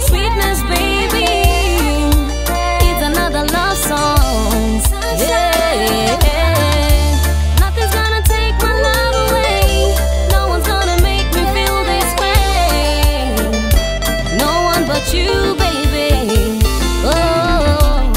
Sweetness, baby, it's another love song. Yeah, nothing's gonna take my love away. No one's gonna make me feel this way. No one but you, baby. Oh,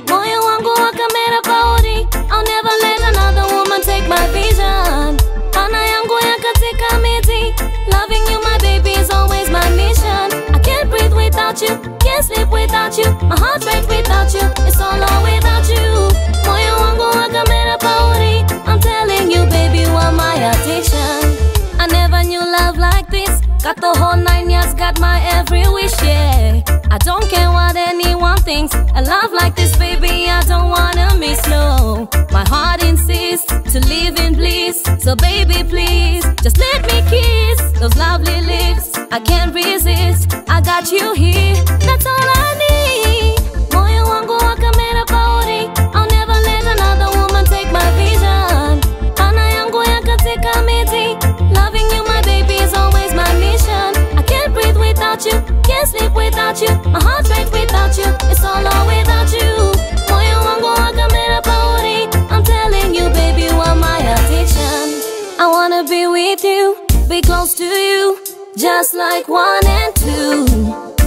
moyo wangu wakamera pauri. I'll never let another woman take my vision. Pana yangu ya katika miti. Loving you, my baby, is always my mission. I can't breathe without you, can't sleep without you. My heart rate without you, it's all without you. Moyo wangu wakamera pauri. I'm telling you, baby, you are my addiction. I never knew love like this. Got the whole 9 years, got my every wish, yeah. I don't care what anyone thinks. A love like this, baby, I don't wanna miss, no. My heart insists to live in bliss. So baby, please, just let me kiss those lovely lips. I can't resist, I got you here, that's all I need. Moyo wangu wakamera pauri. I'll never let another woman take my vision. Pana yangu ya katika miti. Loving you, my baby, is always my mission. I can't breathe without you, can't sleep without you. My heart rate without you, it's all without you. Moyo wangu wakamera pauri. I'm telling you, baby, you are my addiction. I wanna be with you, be close to you, just like 1 and 2.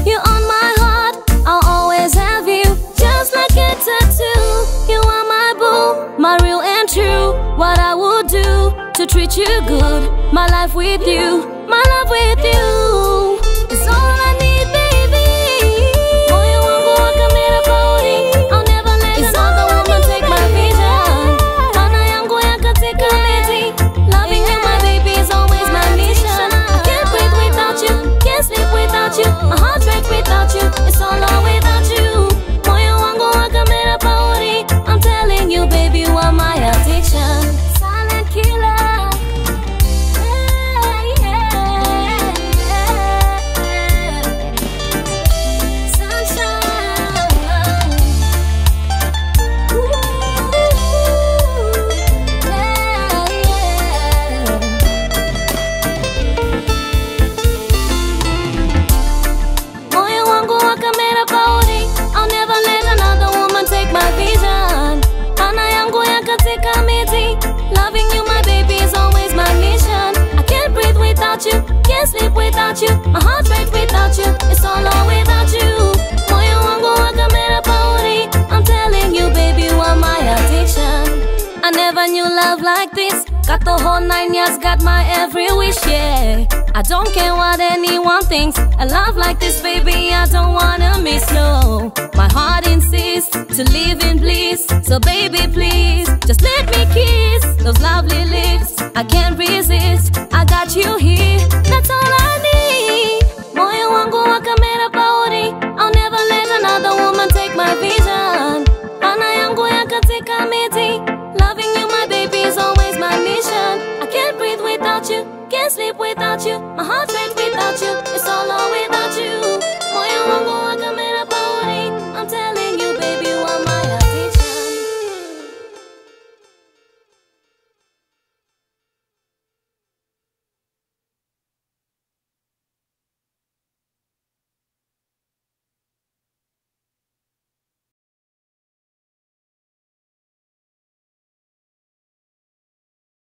You're on my heart, I'll always have you, just like a tattoo. You are my boo, my real and true. What I would do to treat you good. My life with you, my love with you, is all I need, baby. Moyo wangu wakamera pauri. I'll never let another woman take my vision. Pana yangu ya katika miti. Loving you, my baby, is always my mission. I can't breathe without you, can't sleep without you. My heart rate without you, it's all without you. Moyo wangu wakamera pauri. I'm telling you, baby, you are my addiction. Silent killer. I'll never let another woman take my vision. Pana yangu ya katika miti. Loving you, my baby, is always my mission. I can't breathe without you, can't sleep without you. My heart rate without you, it's all without you. Moyo wangu wakamera pauri. I'm telling you, baby, you are my addiction. I never knew love like this. Got the whole 9 years, got my every wish, yeah. I don't care what anyone thinks. A love like this, baby, I don't wanna miss, no. My heart insists to live in bliss. So baby, please, just let me kiss those lovely lips. I can't resist, I got you here, that's all I need. Moyo wangu wakamera pauri. I'll never let another woman take my vision. Pana yangu ya katika miti. Loving you, my baby, is always my mission. I can't breathe without you, can't sleep without you. My heart rate without you.